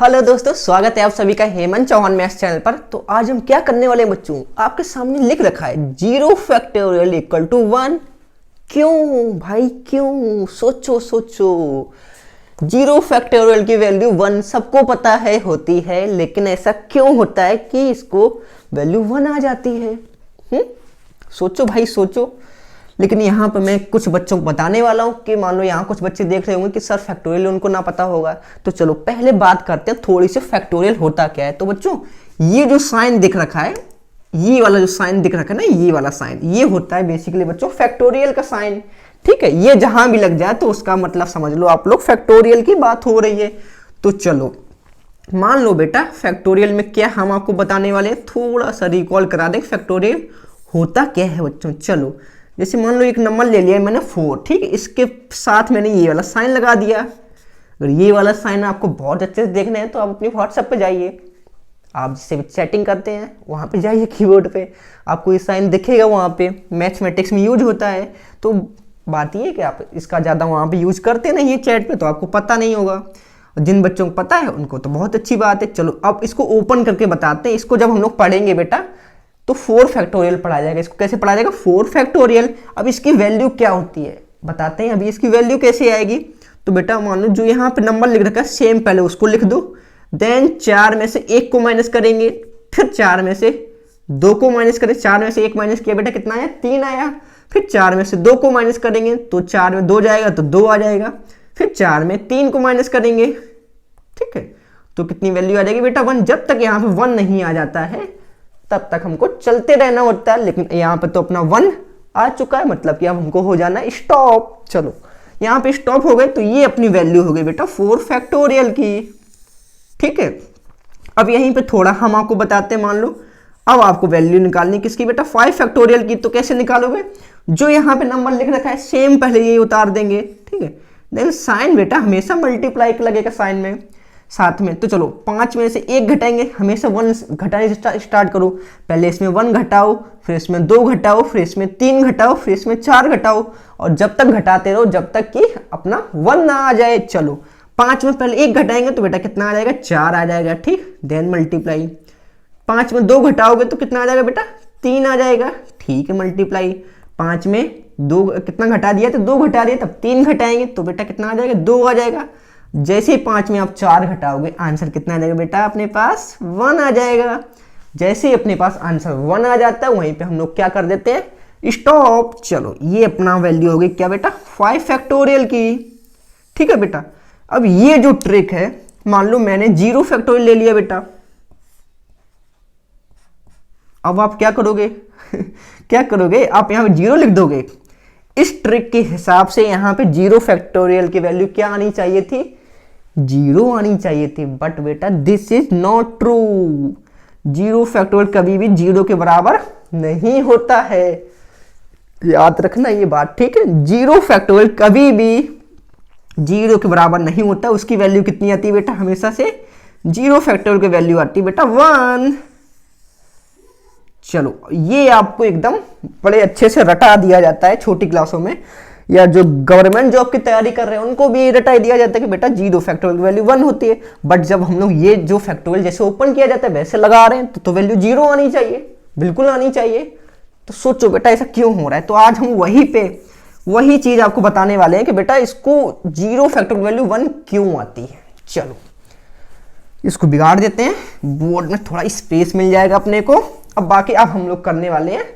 Hello दोस्तों, स्वागत है आप सभी का हेमंत चौहान मैथ्स चैनल पर। तो आज हम क्या करने वाले हैं बच्चों, आपके सामने लिख रखा है 0 फैक्टोरियल इक्वल टू 1। क्यों भाई क्यों? सोचो सोचो। 0 फैक्टोरियल की वैल्यू 1 सबको पता है होती है, लेकिन ऐसा क्यों होता है कि इसको वैल्यू 1 आ जाती है? सोचो भाई सोचो। लेकिन यहाँ पर मैं कुछ बच्चों को बताने वाला हूँ कि मान लो यहाँ कुछ बच्चे देख रहे होंगे कि सर फैक्टोरियल उनको ना पता होगा। तो चलो पहले बात करते हैं थोड़ी सी फैक्टोरियल होता क्या है। तो बच्चों ये जो साइन दिख रखा है, ये वाला जो साइन दिख रखा है ना, ये वाला साइन, ये होता है बेसिकली बच्चों फैक्टोरियल का साइन। ठीक है, ये जहां भी लग जाए तो उसका मतलब समझ लो आप लोग फैक्टोरियल की बात हो रही है। तो चलो मान लो बेटा फैक्टोरियल में क्या हम आपको बताने वाले हैं, थोड़ा सा रिकॉल करा दें फैक्टोरियल होता क्या है बच्चों। चलो जैसे मान लो एक नंबर ले लिया मैंने 4, ठीक है, इसके साथ मैंने ये वाला साइन लगा दिया। अगर ये वाला साइन आपको बहुत अच्छे से देखना है तो आप अपनी व्हाट्सएप पे जाइए, आप जिससे भी चैटिंग करते हैं वहाँ पे जाइए, कीबोर्ड पे आपको ये साइन दिखेगा, वहाँ पे मैथमेटिक्स में यूज होता है। तो बात ये है कि आप इसका ज़्यादा वहाँ पे यूज करते नहीं है चैट पे, तो आपको पता नहीं होगा। जिन बच्चों को पता है उनको तो बहुत अच्छी बात है। चलो अब इसको ओपन करके बताते हैं। इसको जब हम लोग पढ़ेंगे बेटा तो 4 फैक्टोरियल पढ़ाया जाएगा। इसको कैसे पढ़ाया जाएगा? 4 फैक्टोरियल। अब इसकी वैल्यू क्या होती है बताते हैं। अभी इसकी वैल्यू कैसे आएगी? तो बेटा मान लो जो यहाँ पे नंबर लिख रखा है सेम पहले उसको लिख दो, देन 4 में से 1 को माइनस करेंगे, फिर 4 में से 2 को माइनस करें। 4 में से 1 माइनस किया बेटा कितना आया? 3 आया। फिर 4 में से 2 को माइनस करेंगे तो 4 में 2 जाएगा तो 2 आ जाएगा। फिर 4 में 3 को माइनस करेंगे, ठीक है, तो कितनी वैल्यू आ जाएगी बेटा? 1। जब तक यहाँ पे 1 नहीं आ जाता है तब तक हमको चलते रहना होता है, लेकिन यहाँ पे तो अपना 1 आ चुका है, मतलब कि अब हमको हो जाना है स्टॉप। चलो यहाँ पे स्टॉप हो गए तो ये अपनी वैल्यू हो गई बेटा 4 फैक्टोरियल की। ठीक है, अब यहीं पे थोड़ा हम आपको बताते हैं। मान लो अब आपको वैल्यू निकालनी किसकी बेटा? 5 फैक्टोरियल की। तो कैसे निकालोगे? जो यहाँ पे नंबर लिख रखा है सेम पहले ये उतार देंगे, ठीक है, देन साइन बेटा हमेशा मल्टीप्लाई लगेगा साइन में साथ में। तो चलो 5 में से 1 घटाएंगे, हमेशा 1 घटाने से स्टार्ट करो। पहले इसमें 1 घटाओ, फिर इसमें 2 घटाओ, फिर इसमें 3 घटाओ, फिर इसमें 4 घटाओ, और जब तक घटाते रहो जब तक कि अपना 1 ना आ जाए। चलो 5 में पहले 1 घटाएंगे तो बेटा कितना आ जाएगा? 4 आ जाएगा, ठीक, देन मल्टीप्लाई। 5 में 2 घटाओगे तो कितना आ जाएगा बेटा? 3 आ जाएगा, ठीक है, मल्टीप्लाई। 5 में 2 कितना घटा दिया? तो 2 घटा दिया, तब 3 घटाएंगे तो बेटा कितना आ जाएगा? 2 आ जाएगा। जैसे ही 5 में आप 4 घटाओगे आंसर कितना आ जाएगा बेटा? अपने पास 1 आ जाएगा। जैसे ही अपने पास आंसर 1 आ जाता है वहीं पे हम लोग क्या कर देते हैं? स्टॉप। चलो ये अपना वैल्यू हो गई क्या बेटा? 5 फैक्टोरियल की। ठीक है बेटा, अब ये जो ट्रिक है, मान लो मैंने 0 फैक्टोरियल ले लिया बेटा, अब आप क्या करोगे? क्या करोगे? आप यहां पे 0 लिख दोगे। इस ट्रिक के हिसाब से यहां पे 0 फैक्टोरियल की वैल्यू क्या आनी चाहिए थी? 0 आनी चाहिए थी, बट बेटा this is not true. 0 factorial कभी भी 0 के बराबर नहीं होता है, याद रखना ये बात, ठीक है। 0 फैक्टोरियल कभी भी 0 के बराबर नहीं होता। उसकी वैल्यू कितनी आती है बेटा? हमेशा से 0 फैक्टोरियल की वैल्यू आती है बेटा 1। चलो ये आपको एकदम बड़े अच्छे से रटा दिया जाता है छोटी क्लासों में, या जो गवर्नमेंट जॉब की तैयारी कर रहे हैं उनको भी रटा दिया जाता है कि बेटा 0 फैक्टोरियल की वैल्यू 1 होती है। बट जब हम लोग ये जो फैक्टोरियल जैसे ओपन किया जाता है वैसे लगा रहे हैं तो वैल्यू 0 आनी चाहिए, बिल्कुल आनी चाहिए। तो सोचो बेटा ऐसा क्यों हो रहा है। तो आज हम वही चीज आपको बताने वाले हैं कि बेटा इसको 0 फैक्टोरियल वैल्यू 1 क्यों आती है। चलो इसको बिगाड़ देते हैं, बोर्ड में थोड़ा स्पेस मिल जाएगा अपने को। अब बाकी अब हम लोग करने वाले हैं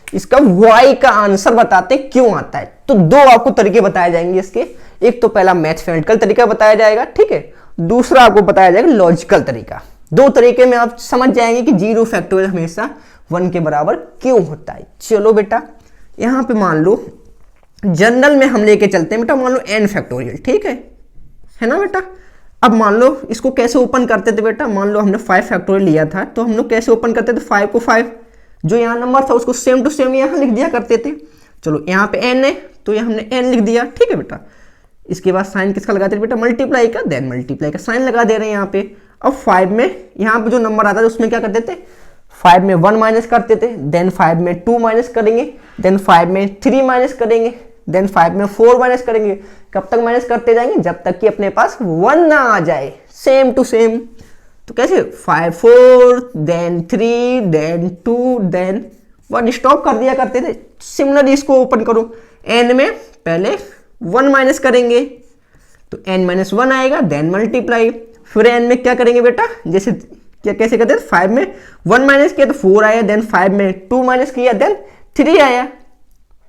इसका y का आंसर बताते क्यों आता है। तो 2 आपको तरीके बताए जाएंगे इसके। एक तो पहला मैथमेटिकल तरीका बताया जाएगा, ठीक है, दूसरा आपको बताया जाएगा लॉजिकल तरीका। 2 तरीके में आप समझ जाएंगे कि 0 फैक्टोरियल हमेशा 1 के बराबर क्यों होता है। चलो बेटा यहां पे मान लो जनरल में हम लेके चलते हैं बेटा, मान लो n फैक्टोरियल, ठीक है ना बेटा। अब मान लो इसको कैसे ओपन करते थे बेटा? मान लो हमने 5 फैक्टोरियल लिया था तो हम लोग कैसे ओपन करते थे? 5 को 5 जो यहाँ नंबर था उसको सेम टू सेम यहाँ लिख दिया करते थे। चलो यहाँ पे n है तो ये हमने n लिख दिया, ठीक है बेटा। इसके बाद साइन किसका लगाते थे बेटा? मल्टीप्लाई का, देन मल्टीप्लाई का साइन लगा दे रहे हैं यहाँ पे। अब 5 में यहाँ पे जो नंबर आता है उसमें क्या करते थे? 5 में 1 माइनस करते थे, देन 5 में 2 माइनस करेंगे, देन 5 में 3 माइनस करेंगे, देन 5 में 4 माइनस करेंगे। कब तक माइनस करते जाएंगे? जब तक कि अपने पास 1 ना आ जाए, सेम टू सेम। तो कैसे 5 4 देन 3 देन 2 देन 1 स्टॉप कर दिया करते थे। सिमिलरली इसको ओपन करो, n में पहले 1 माइनस करेंगे तो n माइनस 1 आएगा, देन मल्टीप्लाई, फिर n में क्या करेंगे बेटा, जैसे क्या कैसे करते हैं, 5 में 1 माइनस किया तो 4 आया, देन 5 में 2 माइनस किया देन 3 आया।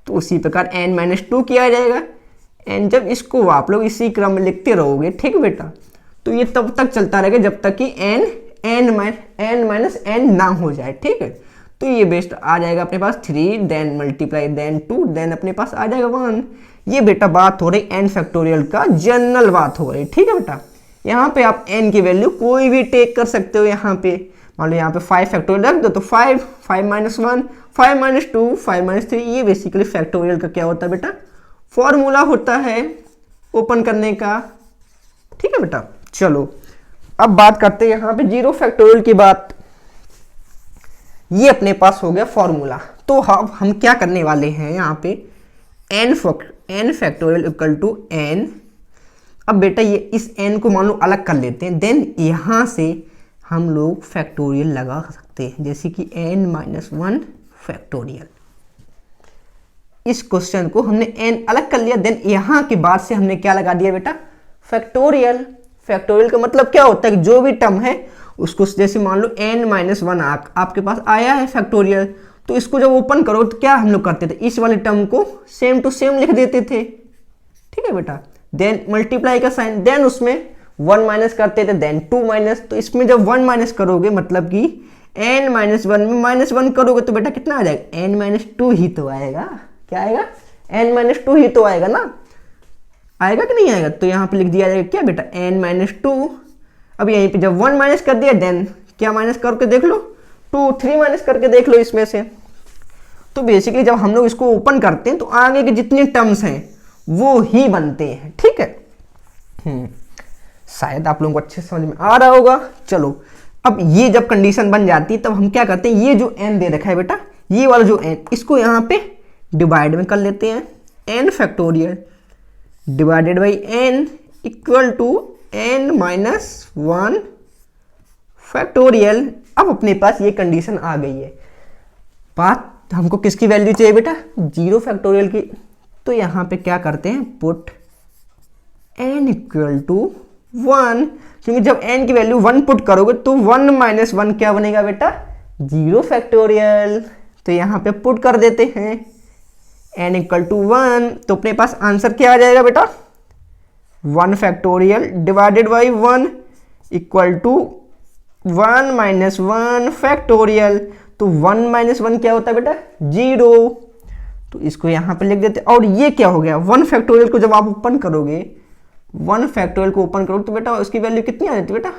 तो उसी प्रकार n माइनस 2 किया जाएगा। n जब इसको आप लोग इसी क्रम में लिखते रहोगे, ठीक बेटा, तो ये तब तक चलता रहेगा जब तक कि n माइनस n ना हो जाए, ठीक है। तो ये बेस्ट आ जाएगा अपने पास 3 देन मल्टीप्लाई देन 2 देन अपने पास आ जाएगा 1। ये बेटा बात हो रही n फैक्टोरियल का, जनरल बात हो रही, ठीक है बेटा। यहाँ पे आप n की वैल्यू कोई भी टेक कर सकते हो। यहाँ पे मान लो यहाँ पे 5 फैक्टोरियल रख दो तो 5 5 माइनस 1 5 माइनस 2 5 माइनस 3, ये बेसिकली फैक्टोरियल का क्या होता है बेटा, फॉर्मूला होता है ओपन करने का, ठीक है बेटा। चलो अब बात करते हैं यहाँ पे जीरो फैक्टोरियल की बात। ये अपने पास हो गया फॉर्मूला। तो हम क्या करने वाले हैं यहाँ पे, n factorial equal to n। अब बेटा ये इस n को मान लो अलग कर लेते हैं, देन यहाँ से हम लोग फैक्टोरियल लगा सकते हैं, जैसे कि n माइनस 1 फैक्टोरियल। इस क्वेश्चन को हमने n अलग कर लिया, देन यहाँ के बाद से हमने क्या लगा दिया बेटा, फैक्टोरियल। फैक्टोरियल का मतलब क्या होता है कि जो भी टर्म है उसको, जैसे मान लो n माइनस 1 आपके पास आया है फैक्टोरियल, तो इसको जब ओपन करो तो क्या हम लोग करते थे, इस वाले टर्म को सेम टू सेम लिख देते थे, ठीक है बेटा। देन मल्टीप्लाई का साइन, देन उसमें 1 माइनस करते थे, देन 2 माइनस। तो इसमें जब 1 माइनस करोगे मतलब कि n माइनस 1 में माइनस 1 करोगे तो बेटा कितना आ जाएगा, n माइनस 2 ही तो आएगा। क्या आएगा, n माइनस 2 ही तो आएगा ना, आएगा कि नहीं आएगा। तो यहाँ पे लिख दिया जाएगा क्या बेटा, n माइनस 2। अब यहीं पे जब 1 माइनस कर दिया, देन क्या माइनस करके देख लो, 2 3 माइनस करके देख लो इसमें से। तो बेसिकली जब हम लोग इसको ओपन करते हैं तो आगे के जितने टर्म्स हैं वो ही बनते हैं, ठीक है। शायद आप लोगों को अच्छे से समझ में आ रहा होगा। चलो अब ये जब कंडीशन बन जाती है तब हम क्या करते हैं, ये जो n दे रखा है बेटा, ये वाला जो n, इसको यहाँ पे डिवाइड में कर लेते हैं, n factorial divided by n equal to n minus 1 factorial. अब अपने पास ये कंडीशन आ गई है। बात हमको किसकी वैल्यू चाहिए बेटा, जीरो फैक्टोरियल की। तो यहाँ पे क्या करते हैं, पुट n इक्वल टू 1, क्योंकि जब n की वैल्यू 1 पुट करोगे तो 1 माइनस 1 क्या बनेगा बेटा, जीरो फैक्टोरियल। तो यहाँ पे पुट कर देते हैं n इक्वल टू 1, तो अपने पास आंसर क्या आ जाएगा बेटा, 1 factorial divided by 1 equal to 1 minus 1 factorial. तो 1 माइनस 1 क्या होता है बेटा, 0। तो इसको यहाँ पे लिख देते। और ये क्या हो गया, 1 फैक्टोरियल को जब आप ओपन करोगे, 1 फैक्टोरियल को ओपन करोगे तो बेटा उसकी वैल्यू कितनी आ जाती है बेटा,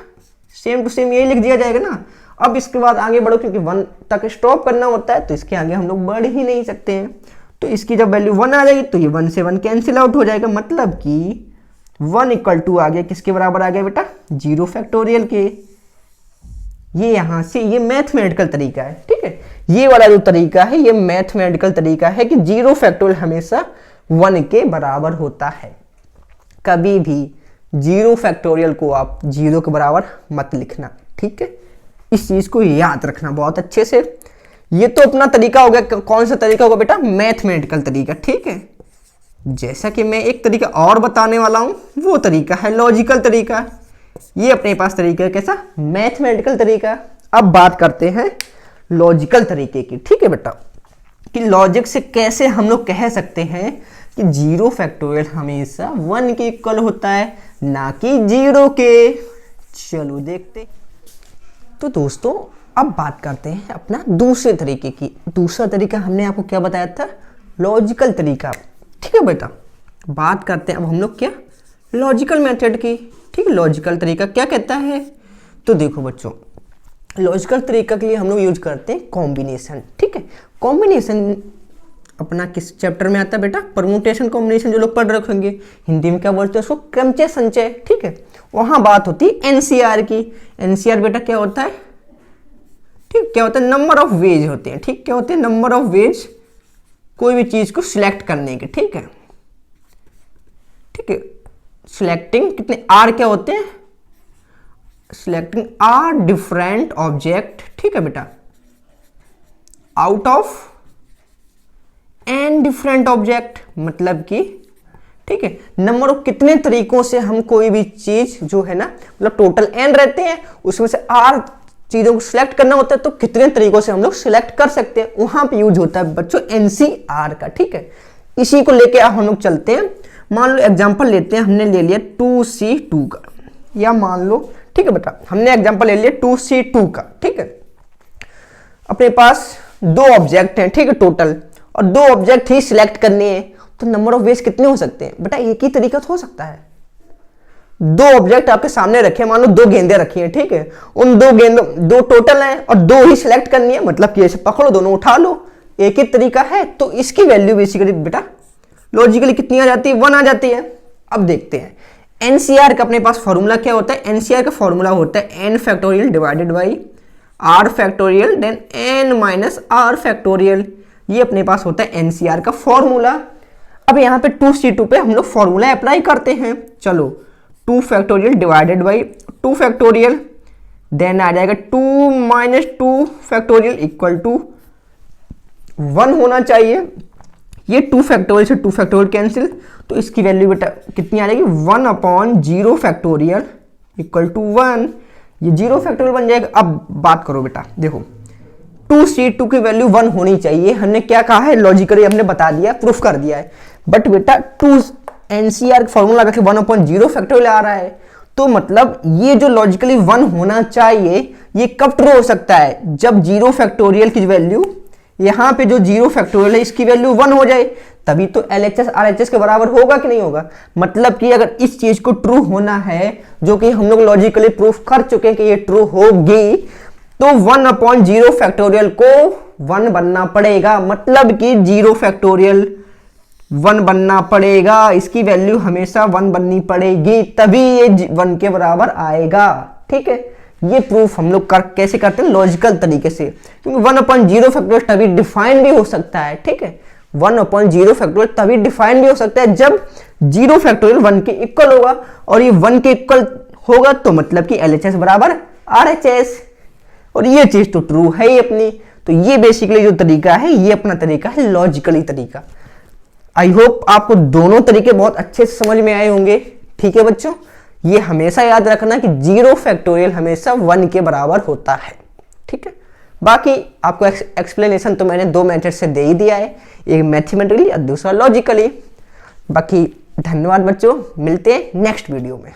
सेम टू सेम यही लिख दिया जाएगा ना। अब इसके बाद आगे बढ़ो, क्योंकि 1 तक स्टॉप करना होता है तो इसके आगे हम लोग बढ़ ही नहीं सकते हैं। तो इसकी जब वैल्यू 1 आ जाएगी तो ये 1 से 1 कैंसिल आउट हो जाएगा, मतलब कि 1 इक्वल टू आ गया किसके बराबर आ गया बेटा, जीरो फैक्टोरियल के। ये यहाँ से ये मैथमेटिकल तरीका है, ठीक है। ये वाला जो तरीका है ये मैथमेटिकल तरीका है कि जीरो फैक्टोरियल हमेशा 1 के बराबर होता है। कभी भी जीरो फैक्टोरियल को आप 0 के बराबर मत लिखना, ठीक है। इस चीज को याद रखना बहुत अच्छे से। ये तो अपना तरीका हो गया, कौन सा तरीका होगा बेटा, मैथमेटिकल तरीका, ठीक है। जैसा कि मैं एक तरीका और बताने वाला हूं, वो तरीका है लॉजिकल तरीका। ये अपने पास तरीका है कैसा, मैथमेटिकल तरीका। अब बात करते हैं लॉजिकल तरीके की, ठीक है बेटा, कि लॉजिक से कैसे हम लोग कह सकते हैं कि जीरो फैक्टोरियल हमेशा 1 के इक्वल होता है, ना कि 0 के। चलो देखते। तो दोस्तों अब बात करते हैं अपना दूसरे तरीके की। दूसरा तरीका हमने आपको क्या बताया था, लॉजिकल तरीका, ठीक है बेटा। बात करते हैं अब हम लोग क्या, लॉजिकल मेथड की, ठीक है। लॉजिकल तरीका क्या कहता है, तो देखो बच्चों, लॉजिकल तरीका के लिए हम लोग यूज करते हैं कॉम्बिनेशन, ठीक है। कॉम्बिनेशन अपना किस चैप्टर में आता है बेटा, परमुटेशन कॉम्बिनेशन, जो लोग पढ़ रखेंगे। हिंदी में क्या बोलते हैं उसको, क्रमचय संचय, ठीक है। वहां बात होती है एनसीआर की। एनसीआर बेटा क्या होता है, ठीक, क्या होता है, नंबर ऑफ वेज होते हैं, ठीक। क्या होते हैं, नंबर ऑफ वेज कोई भी चीज को सिलेक्ट करने के, ठीक है, ठीक है। सिलेक्टिंग कितने आर क्या होते हैं, सिलेक्टिंग आर डिफरेंट ऑब्जेक्ट, ठीक है बेटा, out of n different object, मतलब कि ठीक है नंबर ऑफ कितने तरीकों से हम कोई भी चीज जो है ना, मतलब टोटल एन रहते हैं उसमें से आर चीजों को सिलेक्ट करना होता है, तो कितने तरीकों से हम लोग सिलेक्ट कर सकते हैं, वहां पे यूज होता है बच्चों एनसीआर का, ठीक है। इसी को लेके हम लोग चलते हैं। मान लो एग्जांपल लेते हैं, हमने ले लिया 2C2 का, या मान लो ठीक है बेटा हमने एग्जांपल ले लिया 2C2 का, ठीक है। अपने पास दो ऑब्जेक्ट हैं, ठीक है टोटल, और दो ऑब्जेक्ट ही सिलेक्ट करने हैं, तो नंबर ऑफ वेज कितने हो सकते हैं बेटा, एक ही तरीका तो हो सकता है। दो ऑब्जेक्ट आपके सामने रखे, मान लो दो गेंदे रखी हैं, ठीक है, उन दो गेंदों, दो टोटल हैं और दो ही सिलेक्ट करनी है, मतलब कि ऐसे पकड़ो दोनों उठा लो, एक ही तरीका है, तो इसकी वैल्यू बेसिकली बेटा लॉजिकली कितनी आ जाती है, 1 आ जाती है। अब देखते हैं एनसीआर का अपने पास फॉर्मूला क्या होता है। एनसीआर का फॉर्मूला होता है n factorial divided by r factorial then n minus r factorial, ये अपने पास होता है एनसीआर का फॉर्मूला। अब यहाँ पे 2C2 पे हम लोग फॉर्मूला अप्लाई करते हैं। चलो 2 factorial divided by 2 factorial, then आ जाएगा 2 माइनस 2 फैक्टोरियल इक्वल टू 1 होना चाहिए। ये 2 फैक्टोरियल से 2 फैक्टोरियल कैंसिल, तो इसकी वैल्यू बेटा कितनी आ जाएगी, 1/0 फैक्टोरियल इक्वल टू 1, ये 0 फैक्टोरियल बन जाएगा। अब बात करो बेटा, देखो 2C2 की वैल्यू 1 होनी चाहिए, हमने क्या कहा है लॉजिकली हमने बता दिया, प्रूफ कर दिया है, बट बेटा 2 एनसीआर फॉर्मूला लगा के 1/0 फैक्टोरियल आ रहा है, तो मतलब ये जो लॉजिकली 1 होना चाहिए ये कब ट्रू हो सकता है, जब 0 फैक्टोरियल की वैल्यू, यहां पे जो 0 फैक्टोरियल है इसकी वैल्यू 1 हो जाए, तभी तो LHS RHS के बराबर होगा कि नहीं होगा। मतलब कि अगर इस चीज को ट्रू होना है, जो कि हम लोग लॉजिकली प्रूफ कर चुके हैं कि ये ट्रू होगी, तो 1/0 फैक्टोरियल को 1 बनना पड़ेगा, मतलब कि 0 फैक्टोरियल 1 बनना पड़ेगा, इसकी वैल्यू हमेशा 1 बननी पड़ेगी, तभी ये 1 के बराबर आएगा, ठीक है। ये प्रूफ हम लोग कैसे करते हैं, लॉजिकल तरीके से, क्योंकि 1/0 फैक्टोरियल तभी डिफाइन भी हो सकता है, ठीक है। 1/0 फैक्टोरियल तभी डिफाइन भी हो सकता है जब 0 फैक्टोरियल 1 के इक्वल होगा, और ये 1 के इक्वल होगा तो मतलब कि LHS बराबर RHS, और ये चीज तो ट्रू है ही अपनी। तो ये बेसिकली जो तरीका है ये अपना तरीका है लॉजिकली तरीका। आई होप आपको दोनों तरीके बहुत अच्छे से समझ में आए होंगे, ठीक है बच्चों। ये हमेशा याद रखना कि 0 फैक्टोरियल हमेशा 1 के बराबर होता है, ठीक है। बाकी आपको एक्सप्लेनेशन तो मैंने 2 मेथड से दे ही दिया है, एक मैथमेटिकली और दूसरा लॉजिकली। बाकी धन्यवाद बच्चों, मिलते हैं नेक्स्ट वीडियो में।